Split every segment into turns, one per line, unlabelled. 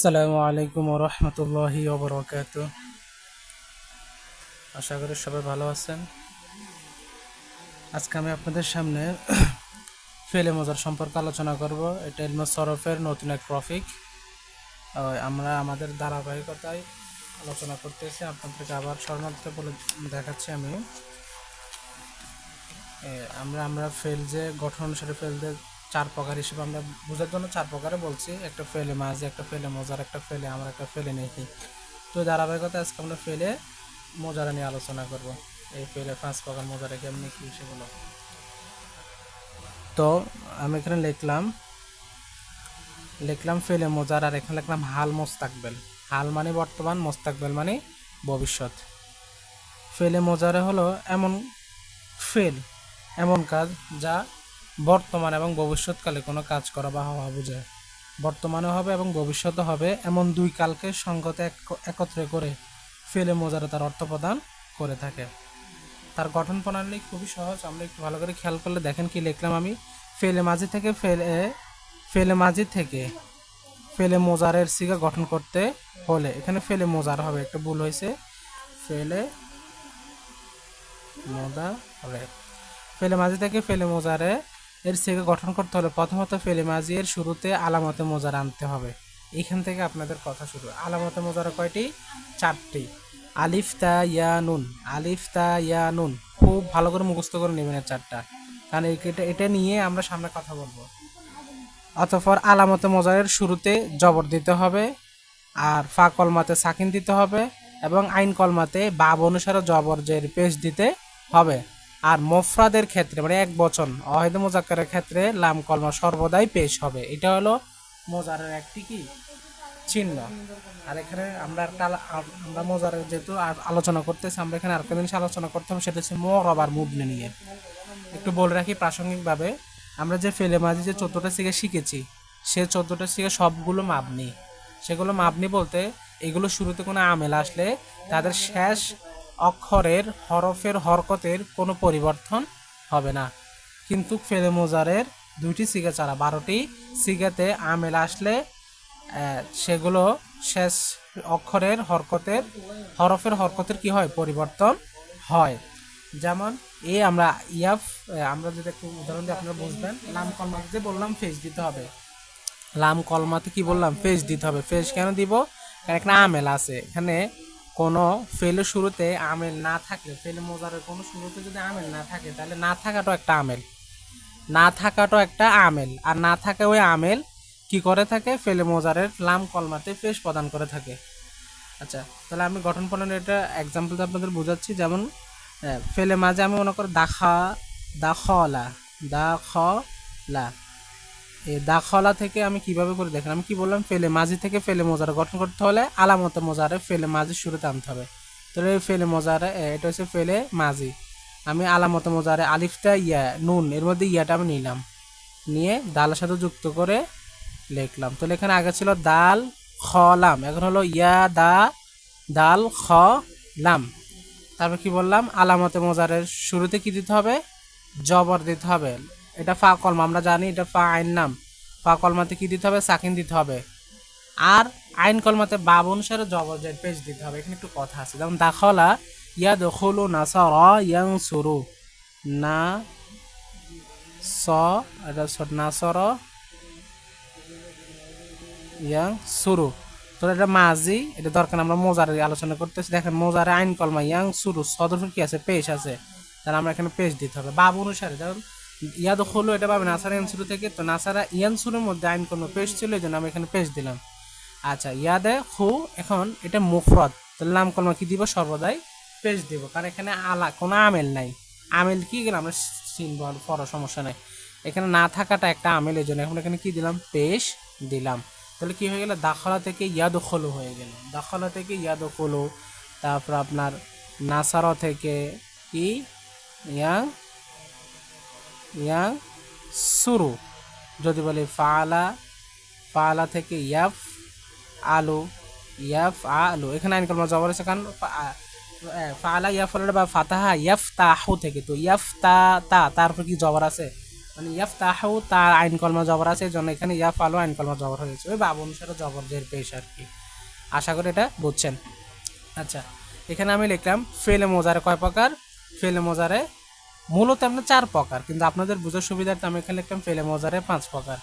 আসসালামু আলাইকুম ওয়া রাহমাতুল্লাহি ওয়া বারাকাতুহু। আশা করি সবাই ভালো আছেন। আজকে আমি আপনাদের সামনে ফেলে মজার সম্পর্কে আলোচনা করব। এটা ইলমে সরফের নতুন এক টপিক। আমরা আমাদের ধারাবাহিকতায় আলোচনা করতেছি। আপনাদেরকে আবার শরণার্থী বলে দেখাচ্ছি আমি। আমরা আমরা ফেল যে গঠন অনুসারে ফেলদের চার প্রকার হিসেবে আমরা বোঝার জন্য চার প্রকারে বলছি। একটা ফেলে মাঝি, একটা ফেলে মজার, একটা ফেলে আমার, একটা ফেলে নেকি। তো ধারাবাহিকতা আজকে আমরা ফেলে মোজারা নিয়ে আলোচনা করব। এই ফেলে পাঁচ প্রকার মোজারা কেমনি কি সেগুলো। তো আমি এখানে লিখলাম ফেলে মোজার, আর এখানে লিখলাম হাল মোস্তাকবেল। হাল মানে বর্তমান, মোস্তাকবেল মানে ভবিষ্যৎ। ফেলে মোজারে হলো এমন ফেল, এমন কাজ যা বর্তমান এবং ভবিষ্যৎকালে কোনো কাজ করা বা হওয়া বোঝায়। বর্তমানে হবে এবং ভবিষ্যতে হবে এমন দুই কালকে সঙ্গতে একত্রে করে ফেলে মোজারে তার অর্থ প্রদান করে থাকে। তার গঠন প্রণালী খুবই সহজ। আমরা একটু ভালো করে খেয়াল করলে দেখেন কি লিখলাম আমি। ফেলে মাঝি থেকে ফেলে মোজারের সিগা গঠন করতে হলে এখানে ফেলে মোজার হবে, একটা ভুল হয়েছে। ফেলে মোজার হবে। ফেলে মাঝি থেকে ফেলে মোজারে এর সিগা গঠন করতে হলে প্রথমত ফেলে মাঝি এর শুরুতে আলামতে মোজার আনতে হবে। এখান থেকে আপনাদের কথা শুরু। আলামতে মোজারা কয়টি? চারটি। আলিফ তা ইয়া নুন। আলিফ তা ইয়া নুন খুব ভালো করে মুখস্থ করে নেবেন চারটা, কারণ এটা নিয়ে আমরা সামনে কথা বলবো। অতঃপর আলামতে মোজারের শুরুতে জবর দিতে হবে, আর ফা কলমাতে সাকিন দিতে হবে, এবং আইন কলমাতে বাব অনুসারে জবর জের পেশ দিতে হবে। আর মোফরাদের ক্ষেত্রে মানে এক বচন অহেদ মোজাক্কারের ক্ষেত্রে লাম কলমা সর্বদাই পেশ হবে। এটা হলো মোজারের একটি কি চিহ্ন। আর এখানে আমরা মোজারের যেহেতু আলোচনা করতেছি, আমরা এখানে আরেকটা জিনিস আলোচনা করতে হবে, সেটা হচ্ছে মু'রাব আর মুবনি নিয়ে। একটু বলে রাখি প্রাসঙ্গিকভাবে, আমরা যে ফেলে মাঝি যে 14টা সিগা শিখেছি, সে 14টা সিগা সবগুলো মাবনি। সেগুলো মাবনি বলতে এগুলো শুরুতে কোনো আমেল আসলে তাদের শেষ অক্ষরের হরফের হরকতের কোনো পরিবর্তন হবে না। কিন্তু ফেলে মোজারের দুইটি সিগা ছাড়া 12টি সিগাতে আমেল আসলে সেগুলো শেষ অক্ষরের হরফের হরকতের কি হয়? পরিবর্তন হয়। যেমন আমরা যদি একটু উদাহরণ দিয়ে আপনারা বুঝবেন। লাম কলমাতে যে বললাম ফেজ দিতে হবে। লাম কলমাতে কি বললাম? ফেজ দিতে হবে। ফেজ কেন দিব? কারণ এখানে আমেল আছে। এখানে কোনো ফেলের শুরুতে আমেল না থাকলে, ফেলে মোজারের কোনো শুরুতে যদি আমেল না থাকে, তাহলে না থাকাটাও একটা আমেল। আর না থাকে ওই আমেল কি করে থাকে? ফেলে মোজারের লাম কলমাতে ফেজ প্রদান করে থাকে। আচ্ছা, তাহলে আমি গঠন প্রণালী এটা এক্সাম্পল দিয়ে আপনাদের বোঝাচ্ছি। যেমন ফেলে মাঝে আমি মনে করি দাখলা। এই দাখলা থেকে আমি কিভাবে করে দেখেন, আমি কি বললাম? ফেলে মাঝি থেকে ফেলে মোজারে গঠন করতে হলে আলামতে মোজারে ফেলে মাঝির শুরুতে আনতে হবে। তাহলে ফেলে মোজারে এটা হচ্ছে ফেলে মাঝি। আমি আলামতে মোজারে আলিফটা ইয়া নুন এর মধ্যে ইয়াটা আমি নিয়ে দালের সাথে যুক্ত করে লিখলাম। তাহলে এখানে আগে ছিল দাল খ লাম, এখন হলো দাল খ লাম। তারপর কি বললাম? আলামতে মোজারের শুরুতে কি দিতে হবে? জবর দিতে হবে। এটা ফা কলমা, আমরা জানি এটা ফা আইন নাম। ফা কলমাতে কি দিতে হবে? সাকিন দিতে হবে। আর আইন কলমাতে বাব অনুসারে জবর জের পেশ দিতে হবে। এখানে একটু কথা আছে, যেমন দাখলা ইয়াদখুলু নাসারা ইয়ানসুরু। না স এটা নাসরা ইয়ানসুরু। তো এটা মাঝি, এটা দরকার। আমরা মোজারে আলোচনা করতেছি। দেখেন মোজারে আইন কলমা ইয়ানসুরু সদরফের কি আছে? পেশ আছে। তাহলে আমরা এখানে পেশ দিতে হবে বাব অনুসারে। যেমন ইয়াদখুলু এটা পাবে নাসারা ইয়ানসুরু থেকে, তো নাসারা ইয়ানসুরুর মধ্যে আইন কলমা পেশ ছিল, এই জন্য আমি এখানে পেশ দিলাম। আচ্ছা, ইয়াদে খু এখন এটা মুফরদ, তাহলে নাম কলমা কি দিব? সর্বদাই পেশ দিব, কারণ এখানে কোনো আমেল নাই। আমেল কি গেলে আমরা চিনব, পড়া সমস্যা নাই। এখানে না থাকাটা একটা আমেল, এই জন্য এখন এখানে কি দিলাম? পেশ দিলাম। তাহলে কি হয়ে গেল? দাখলা থেকে ইয়াদখুলু হয়ে গেল। দাখলা থেকে ইয়াদখুলু। তারপর আপনার নাসারা থেকে কি ইয়াং সুরু। যদি বলি ফালা থেকে ইয়াফ আলু, এখানে আইন কলমা জবর আছে, কারণ ফালা ইয়াফ আলু বা ফাতাহা ইয়াফতাহু থেকে, তো ইয়াফতা তারপর কি জবর আছে? মানে ইয়াফতাহু তার আইন কলমা জবর আছে, এই জন্য এখানে ইয়াফআলু আইন কলমা জবর হয়েছে, ওই বাব অনুসারে জবর জের পেশ আর কি। আশা করি এটা বুঝছেন। আচ্ছা, এখানে আমি লিখলাম ফেলে মোজারে কয় প্রকার। ফেলে মোজারে মূলত আমরা 4 প্রকার, কিন্তু আপনাদের বুঝার সুবিধার্থে আমি এখানে লিখলাম ফেলে মোজারে 5 প্রকার।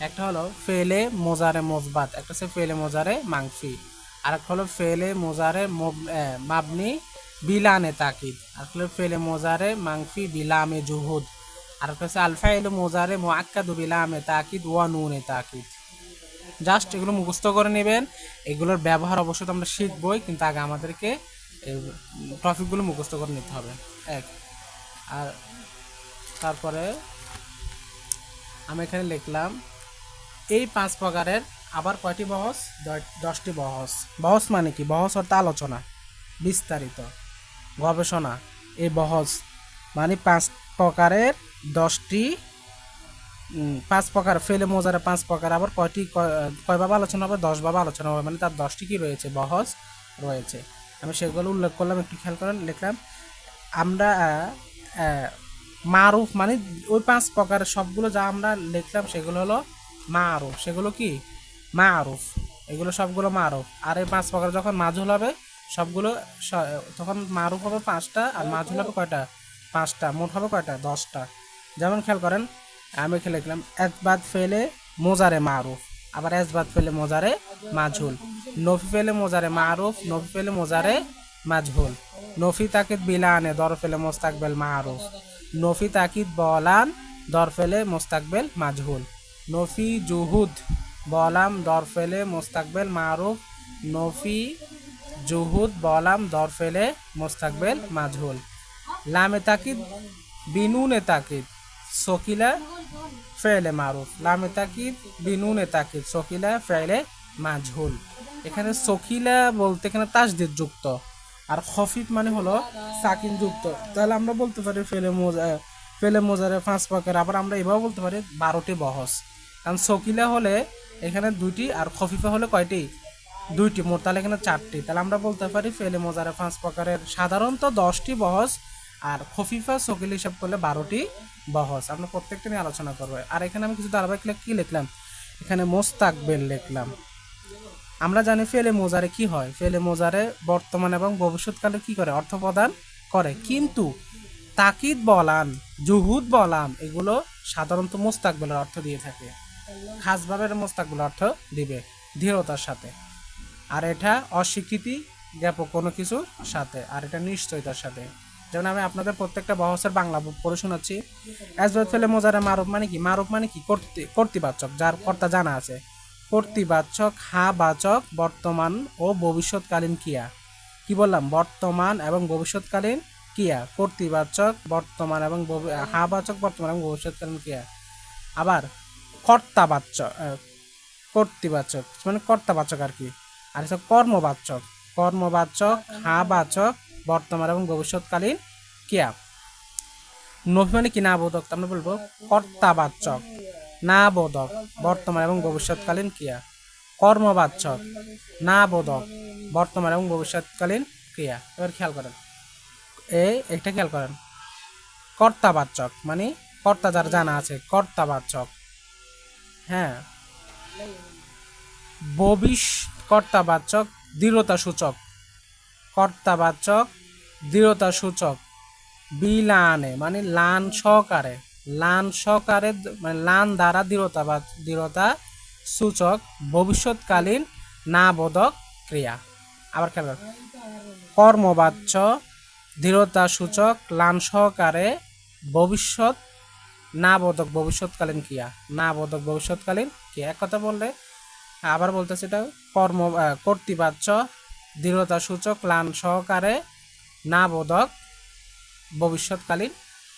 একটা হলো ফেলে মোজারে মজবাত, একটা হচ্ছে ফেলে মোজারে মাংফি, আর একটা হলো ফেলে মোজারে মাবনি বিলানে তাকিদ, আর হলো ফেলে মোজারে মাংফি বিলামে জুহুদ, আর একটা হচ্ছে আলফাইল মোজারে মুআক্কাদু বিলামে তাকিদ ওয়া নুনে তাকিদ। জাস্ট এগুলো মুখস্থ করে নেবেন, এগুলোর ব্যবহার অবশ্যই আমরা শিখবই, কিন্তু আগে আমাদেরকে টপিকগুলো মুখস্থ করে নিতে হবে। এক, আর তারপরে আমি এখানে লিখলাম এই 5 প্রকারের আবার কয়টি বহস, 10টি বহস। বহস মানে কি? বহস অর্থাৎ আলোচনা, বিস্তারিত গবেষণা। এই বহস মানে 5 প্রকারের 10টি 5 প্রকার ফেলে মোজারে 5 প্রকার, আবার কয় ভাবে আলোচনা হবে? 10 ভাবে আলোচনা হবে, মানে তার 10টি কি রয়েছে? বহস রয়েছে। আমি সেগুলো উল্লেখ করলাম, একটু খেয়াল করেন। লিখলাম আমরা মারুফ মানে ওই 5 প্রকারের সবগুলো যা আমরা লিখলাম সেগুলো হলো মারুফ। সেগুলো কি? মারুফ। এগুলো সবগুলো মারুফ। আর এই 5 প্রকার যখন মাজহুল হবে সবগুলো তখন মারুফ হবে 5টা, আর মাজহুল হবে কয়টা? 5টা। মোট হবে কয়টা? 10টা। যেমন খেয়াল করেন, আমি এখানে লিখলাম এসবাত ফেলে মোজারে মারুফ, আবার এসবাত ফেলে মোজারে মাজহুল, নফি ফেলে মোজারে মারুফ, নফি ফেলে মোজারে মাজহুল, নফি তাকিদ বিলানে দর ফেলে মোস্তাকবেল মারুফ, নফি তাকিদ বলান দর ফেলে মোস্তাকবেল মাজহুল, নফি জুহুদ বলাম দর ফেলে মোস্তাকবেল মারুফ, নফি জুহুদ বলাম দর ফেলে মোস্তাকবেল মাজহুল, লামে তাকিদ বিনুনে তাকিদ সকিলা ফেলে মারুফ, লামে তাকিদ বিনুনে তাকিদ সকিলা ফেলে মাজহুল। এখানে সকিলা বলতে এখানে তাসদিদ যুক্ত, আর খফিফ মানে হলো সাকিন যুক্ত। তাহলে আমরা বলতে পারি ফেলে মোজারে 5 প্রকার, আবার আমরা এভাবে বলতে পারি 12টি বহস। কারণ সকিলা হলে এখানে 2টি, আর খফিফা হলে কয়টি? 2টি। মোট তাহলে এখানে 4টি। তাহলে আমরা বলতে পারি ফেলে মোজারে 5 প্রকারের সাধারণত 10টি বহস, আর খফিফা সকিল হিসাব করলে 12টি বহস। আমরা প্রত্যেকটা নিয়ে আলোচনা করবো। আর এখানে আমি কিছু ধারাবাহিক কি লিখলাম, এখানে মোস্তাকবেল লিখলাম। আমরা জানি ফেলে মোজারে কি হয়? ফেলে মোজারে বর্তমান এবং ভবিষ্যৎকালে কি করে? অর্থ প্রদান করে। কিন্তু তাকিদ বলান, জুহুদ বলাম এগুলো সাধারণত মোস্তাকবেলের অর্থ দিয়ে থাকে, খাসভাবে মোস্তাকবেলের অর্থ দিবে দৃঢ়তার সাথে। আর এটা অস্বীকৃতি জ্ঞাপক কোনো কিছুর সাথে, আর এটা নিশ্চয়তার সাথে। যেমন আমি আপনাদের প্রত্যেকটা বহসের বাংলা পড়ে শোনাচ্ছি। এসবাত ফেলে মোজারে মারুফ মানে কি? মারুফ মানে কি? কর্তৃবাচক, যার কর্তা জানা আছে। কর্তৃবাচক হা বাচক বর্তমান ও ভবিষ্যৎকালীন ক্রিয়া। কি বললাম? বর্তমান এবং ভবিষ্যৎকালীন ক্রিয়া। কর্তৃবাচক বর্তমান এবং হা বাচক বর্তমান এবং ভবিষ্যৎকালীন ক্রিয়া। আবার কর্তাবাচক, কর্তৃবাচক মানে কর্তাবাচক আর কি। আর হচ্ছে কর্মবাচক, কর্মবাচক হা বাচক বর্তমান এবং ভবিষ্যৎকালীন ক্রিয়া। নফি মানে কি? না বোধক। আমরা বলবো কর্তাবাচক না বোধক বর্তমান এবং ভবিষ্যৎকালীন ক্রিয়া। কর্মবাচক না বোধক বর্তমান এবং ভবিষ্যৎকালীন ক্রিয়া। এবার খেয়াল করেন, একটা খেয়াল করেন, কর্তাবাচক মানে কর্তা যার জানা আছে, কর্তাবাচক। হ্যাঁ, কর্তাবাচক দৃঢ়তা সূচক, কর্তাবাচক দৃঢ়তা সূচক। বিলানে মানে লান সহকারে, লান সহকারে মানে লান দ্বারা দৃঢ়তা সূচক ভবিষ্যৎকালীন না বোধক ক্রিয়া। আবার খেয়াল করেন, কর্মবাচ্য দৃঢ়তা সূচক লান সহকারে ভবিষ্যৎ না বোধক ভবিষ্যৎকালীন ক্রিয়া, না বোধক ভবিষ্যৎকালীন ক্রিয়া। এক কথা বললে আবার বলতেছে, এটা কর্তৃবাচ্য দৃঢ়তা সূচক লান সহকারে না বোধক ভবিষ্যৎকালীন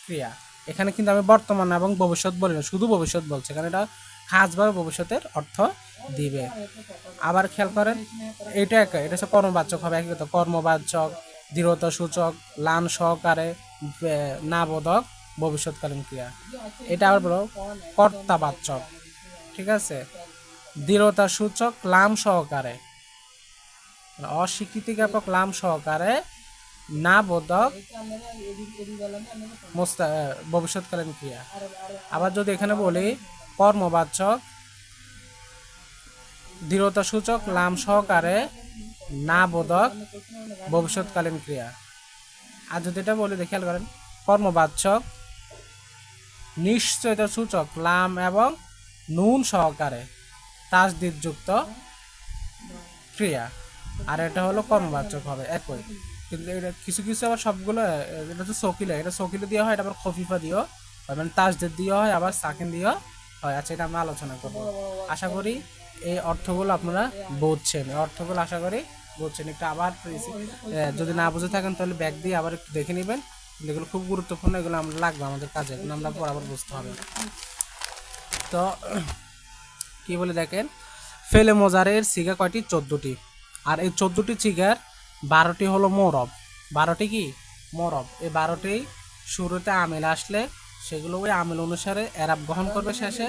ক্রিয়া। এখানে কিন্তু আমি বর্তমান এবং ভবিষ্যৎ বলি না, শুধু ভবিষ্যৎ বলছে, কারণ এটা খাসভাবে ভবিষ্যতের অর্থ দিবে। আবার খেয়াল করেন, এটা হচ্ছে কর্মবাচক হবে। একই কথা, কর্মবাচক দৃঢ়তা সূচক লান সহকারে না বোধক ভবিষ্যৎকালীন ক্রিয়া। এটা আবার বলো কর্তাবাচক, ঠিক আছে, দৃঢ়তা সূচক লাম সহকারে, অস্বীকৃতি জ্ঞাপক লাম সহকারে না বোধক ভবিষ্যৎকালীন ক্রিয়া। আবার যদি এখানে বলি কর্মবাচক দৃঢ়তা সূচক লাম সহকারে না বোধক ভবিষ্যৎকালীন ক্রিয়া। আর যদি এটা বলি খেয়াল করেন কর্মবাচক নিশ্চয়তা সূচক লাম এবং নুন সহকারে তাসদিদযুক্ত ক্রিয়া। আর এটা হলো কর্মবাচক হবে একই, কিন্তু এটা কিছু কিছু আবার সবগুলো এটা তো সকিলে, এটা সকিলে দেওয়া হয়, এটা আবার খফিফা দিয়েও হয়, মানে তাসদিদ দেওয়া হয়, আবার সাকিন দিয়েও হয়। আচ্ছা, এটা আমরা আলোচনা করব। আশা করি এই অর্থগুলো আপনারা বুঝছেন, এই অর্থগুলো আশা করি বুঝছেন। একটু আবার যদি না বুঝে থাকেন তাহলে ব্যাক দিয়ে আবার একটু দেখে নেবেন, এগুলো খুব গুরুত্বপূর্ণ, এগুলো আমরা লাগবে আমাদের কাজে, এগুলো আমরা বরাবর বুঝতে হবে। তো কি বলে দেখেন, ফেলে মোজারের সিগা কয়টি? 14টি। আর এই 14টি সিগার 12টি হলো মোরব। 12টি কি? মোরব। এই 12টি শুরুতে আমিল আসলে সেগুলো ওই আমিল অনুসারে এরাব গ্রহণ করবে শেষে।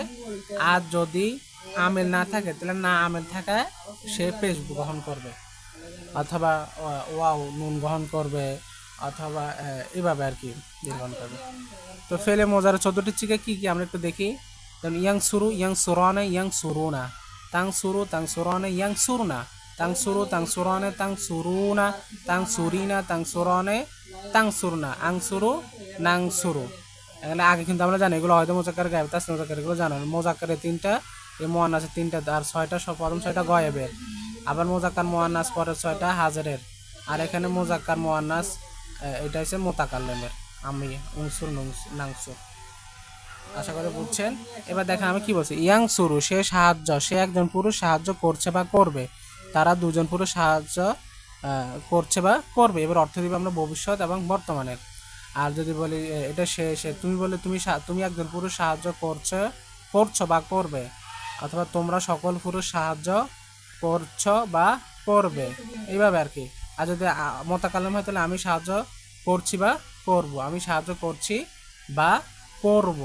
আর যদি আমিল না থাকে তাহলে না আমিল থাকায় সে পেশ গ্রহণ করবে, অথবা ওয়াও নুন গ্রহণ করবে, অথবা এভাবে আর কি গ্রহণ করবে। তো ফেলে মোজারের 14টি সিগা কি কি আমরা একটু দেখি। yang suru yang surane yang suruna tang suru tang surane yang surna tang suru tang surane tang suruna tang surina tang surane tang surna ang suru nang suru। এখানে আগে কিন্তু আমরা জানি এগুলো হয়তো মোজাক্কার গায়েব, তাসনিয়া মোজাক্কার এগুলো জানেন। মোজাক্কারে 3টা, এই মুয়ান্নাসে 3টা, আর 6টা সব প্রথম 6টা গায়েবের। আবার মোজাক্কার মুয়ান্নাস পরের 6টা হাজারের। আর এখানে মোজাক্কার মুয়ান্নাস এটা হচ্ছে মুতাকাল্লিমের আমি উনসুর নাংসুর। আশা করি বুঝছেন। এবার দেখেন আমি কি বলছি, ইয়াং সুরু সে সাহায্য, সে একজন পুরুষ সাহায্য করছে বা করবে, তারা দুজন পুরুষ সাহায্য করছে বা করবে। এবার অর্থ দিবে আমরা ভবিষ্যৎ এবং বর্তমানের। আর যদি বলি এটা সে সে তুমি বলে তুমি একজন পুরুষ সাহায্য করছো বা করবে, অথবা তোমরা সকল পুরুষ সাহায্য করছো বা করবে, এইভাবে আর কি। আর যদি মোতাকাল্লিম হয় তাহলে আমি সাহায্য করছি বা করব, আমি সাহায্য করছি বা করব।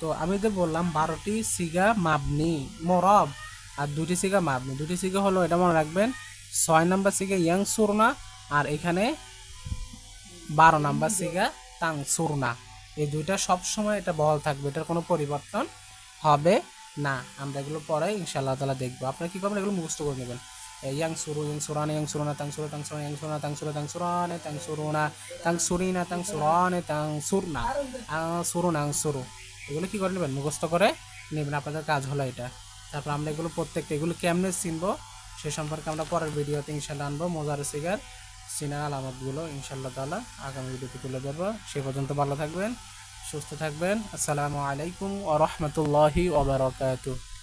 তো আমি তো বললাম 12টি সিগা মাবনি মোরব আর 2টি সিগা মাবনি। 2টি সিগা হলো, এটা মনে রাখবেন, 6 নাম্বার সিগা ইয়াং সুরনা আর এখানে 12 নাম্বার সিগা তাং সুরনা। এই দুইটা সবসময় এটা বহাল থাকবে, এটার কোনো পরিবর্তন হবে না। আমরা এগুলো পরে ইনশাআল্লাহ তাআলা দেখবো। আপনারা কি করবেন, এগুলো মুখস্থ করে নেবেন। yang suru yang surane yang suruna tang suru tang surana yang suruna tang suru tang surane tang suruna tang surina tang surane tang surna suruna suru, এগুলো কি করে নেবেন, মুখস্থ করে নেবেন। আপনাদের কাজ হলো এটা। তারপর আমরা এগুলো প্রত্যেকটা এগুলো কেমনে চিনবো সে সম্পর্কে আমরা পরের ভিডিওতে ইনশাআল্লাহ আনবো। মোজারে সিগার চিনার আলামতগুলো ইনশাআল্লাহ তাআলা আগামী ভিডিওতে তুলে ধরবো। সে পর্যন্ত ভালো থাকবেন, সুস্থ থাকবেন। আসসালামু আলাইকুম ওয়া রাহমাতুল্লাহি ওয়া বারাকাতুহু।